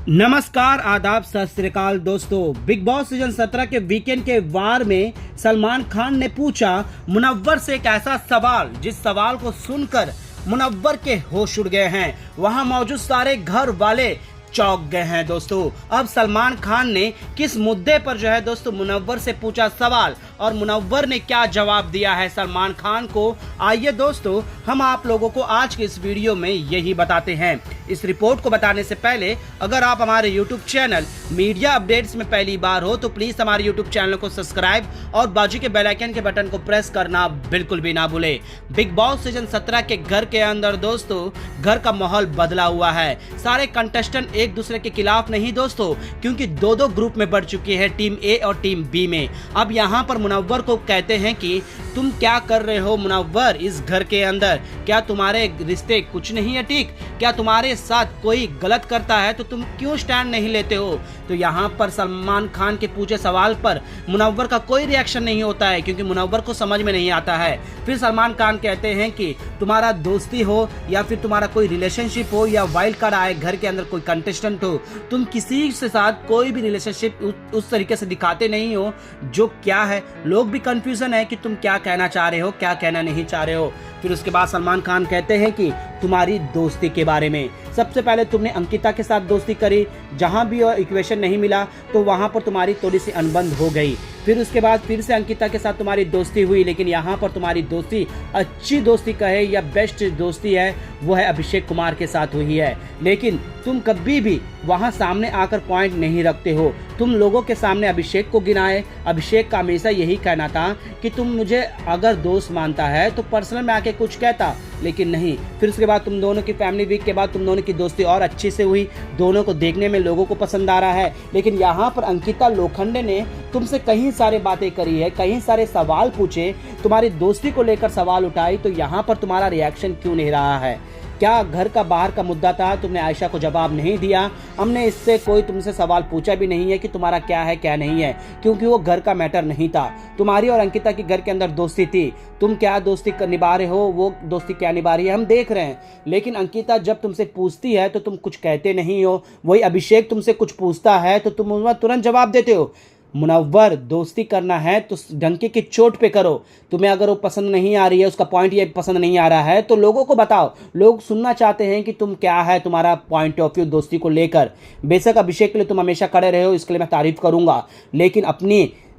नमस्कार, आदाब, सत श्री अकाल दोस्तों। बिग बॉस सीजन 17 के वीकेंड के वार में सलमान खान ने पूछा मुनव्वर से एक ऐसा सवाल जिस सवाल को सुनकर मुनव्वर के होश उड़ गए हैं। वहां मौजूद सारे घर वाले चौंक गए हैं दोस्तों। अब सलमान खान ने किस मुद्दे पर जो है दोस्तों मुनव्वर से पूछा सवाल और मुनव्वर ने क्या जवाब दिया है सलमान खान को, आइए दोस्तों हम आप लोगों को आज के इस वीडियो में यही बताते हैं। इस रिपोर्ट को बताने से पहले अगर आप हमारे YouTube चैनल मीडिया अपडेट्स में पहली बार हो तो प्लीज हमारे YouTube चैनल को सब्सक्राइब और बाजू के बेल आइकन के बटन को प्रेस करना बिल्कुल भी ना भूले। बिग बॉस सीजन 17 के घर के अंदर दोस्तों घर का माहौल बदला हुआ है। सारे कंटेस्टेंट एक दूसरे के खिलाफ नहीं दोस्तों, क्योंकि दो दो ग्रुप में बढ़ चुकी है, टीम ए और टीम बी में। अब यहाँ पर मुनव्वर को कहते हैं कि तुम क्या कर रहे हो मुनव्वर इस घर के अंदर, क्या तुम्हारे रिश्ते कुछ नहीं है ठीक, क्या तुम्हारे साथ कोई गलत करता है तो तुम क्यों स्टैंड नहीं लेते हो। तो यहाँ पर सलमान खान के पूछे सवाल पर मुनव्वर का कोई रिएक्शन नहीं होता है, क्योंकि मुनव्वर को समझ में नहीं आता है। फिर सलमान खान कहते हैं कि तुम्हारा दोस्ती हो या फिर तुम्हारा कोई रिलेशनशिप हो या वाइल्ड कार्ड आए घर के अंदर कोई कंटेस्टेंट हो, तुम किसी के साथ कोई भी रिलेशनशिप उस तरीके से दिखाते नहीं हो जो क्या है। लोग भी कंफ्यूजन है कि तुम क्या कहना चाह रहे हो, क्या कहना नहीं चाह रहे हो। फिर उसके बाद सलमान खान कहते हैं कि तुम्हारी दोस्ती के बारे में, सबसे पहले तुमने अंकिता के साथ दोस्ती करी, जहां भी इक्वेशन नहीं मिला तो वहां पर तुम्हारी थोड़ी सी अनबन हो गई। फिर उसके बाद फिर से अंकिता के साथ तुम्हारी दोस्ती हुई, लेकिन यहाँ पर तुम्हारी दोस्ती अच्छी दोस्ती कहे या बेस्ट दोस्ती है वो है अभिषेक कुमार के साथ हुई है। लेकिन तुम कभी भी वहां सामने आकर पॉइंट नहीं रखते हो। तुम लोगों के सामने अभिषेक को गिनाए। अभिषेक का हमेशा यही कहना था कि तुम मुझे अगर दोस्त मानता है तो पर्सनल में आके कुछ कहता, लेकिन नहीं। फिर उसके बाद तुम दोनों की फैमिली वीक के बाद तुम दोनों की दोस्ती और अच्छी से हुई, दोनों को देखने में लोगों को पसंद आ रहा है। लेकिन यहाँ पर अंकिता लोखंडे ने तुमसे कई सारे बातें करी है, कई सारे सवाल पूछे, तुम्हारी दोस्ती को लेकर सवाल उठाई, तो यहाँ पर तुम्हारा रिएक्शन क्यों नहीं रहा है। क्या घर का बाहर का मुद्दा था, तुमने आयशा को जवाब नहीं दिया। हमने इससे कोई तुमसे सवाल पूछा भी नहीं है कि तुम्हारा क्या है क्या नहीं है, क्योंकि वो घर का मैटर नहीं था। तुम्हारी और अंकिता की घर के अंदर दोस्ती थी, तुम क्या दोस्ती निभा रहे हो, वो दोस्ती क्या निभा रही है हम देख रहे हैं। लेकिन अंकिता जब तुमसे पूछती है तो तुम कुछ कहते नहीं हो, वही अभिषेक तुमसे कुछ पूछता है तो तुम उसमें तुरंत जवाब देते हो। मुनव्वर दोस्ती करना है तो डंके की चोट पे करो। तुम्हें अगर वो पसंद नहीं आ रही है, उसका पॉइंट ये पसंद नहीं आ रहा है तो लोगों को बताओ। लोग सुनना चाहते हैं कि तुम क्या है तुम्हारा पॉइंट ऑफ व्यू दोस्ती को लेकर। बेशक अभिषेक के लिए तुम हमेशा खड़े रहे हो, इसके लिए मैं तारीफ करूंगा, लेकिन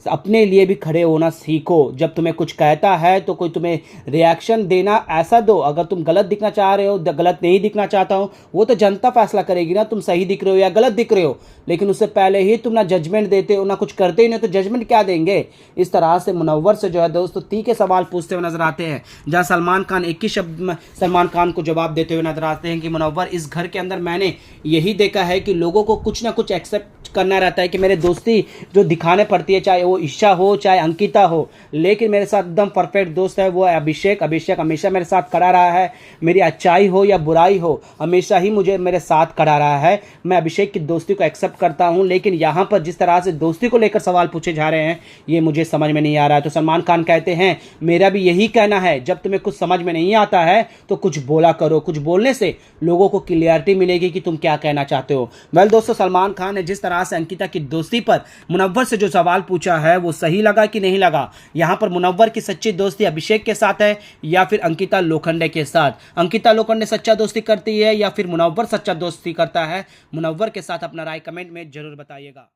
अपने लिए भी खड़े होना सीखो। जब तुम्हें कुछ कहता है तो कोई तुम्हें रिएक्शन देना ऐसा दो। अगर तुम गलत दिखना चाह रहे हो, गलत नहीं दिखना चाहता हो, वो तो जनता फैसला करेगी ना तुम सही दिख रहे हो या गलत दिख रहे हो। लेकिन उससे पहले ही तुम ना जजमेंट देते हो ना कुछ करते ही नहीं, तो जजमेंट क्या देंगे। इस तरह से मुनव्वर से जो है दोस्तों तीखे सवाल पूछते हुए नजर आते हैं, जहाँ सलमान खान एक ही शब्द में सलमान खान को जवाब देते हुए नजर आते हैं कि मुनव्वर इस घर के अंदर मैंने यही देखा है कि लोगों को कुछ ना कुछ एक्सेप्ट करना रहता है कि मेरे दोस्ती जो दिखाने पड़ती है, चाहे वो ईशा हो चाहे अंकिता हो, लेकिन मेरे साथ एकदम परफेक्ट दोस्त है वो है अभिषेक। अभिषेक हमेशा मेरे साथ खड़ा रहा है, मेरी अच्छाई हो या बुराई हो हमेशा ही मुझे मेरे साथ खड़ा रहा है। मैं अभिषेक की दोस्ती को एक्सेप्ट करता हूं, लेकिन यहाँ पर जिस तरह से दोस्ती को लेकर सवाल पूछे जा रहे हैं ये मुझे समझ में नहीं आ रहा है। तो सलमान खान कहते हैं मेरा भी यही कहना है, जब तुम्हें कुछ समझ में नहीं आता है तो कुछ बोला करो, कुछ बोलने से लोगों को क्लियरिटी मिलेगी कि तुम क्या कहना चाहते हो। वेल दोस्तों, सलमान खान ने जिस तरह से अंकिता की दोस्ती पर मुनव्वर से जो सवाल पूछा है वो सही लगा कि नहीं लगा। यहां पर मुनव्वर की सच्ची दोस्ती अभिषेक के साथ है या फिर अंकिता लोखंडे के साथ। अंकिता लोखंडे सच्चा दोस्ती करती है या फिर मुनव्वर सच्चा दोस्ती करता है। मुनव्वर के साथ अपना राय कमेंट में जरूर बताइएगा।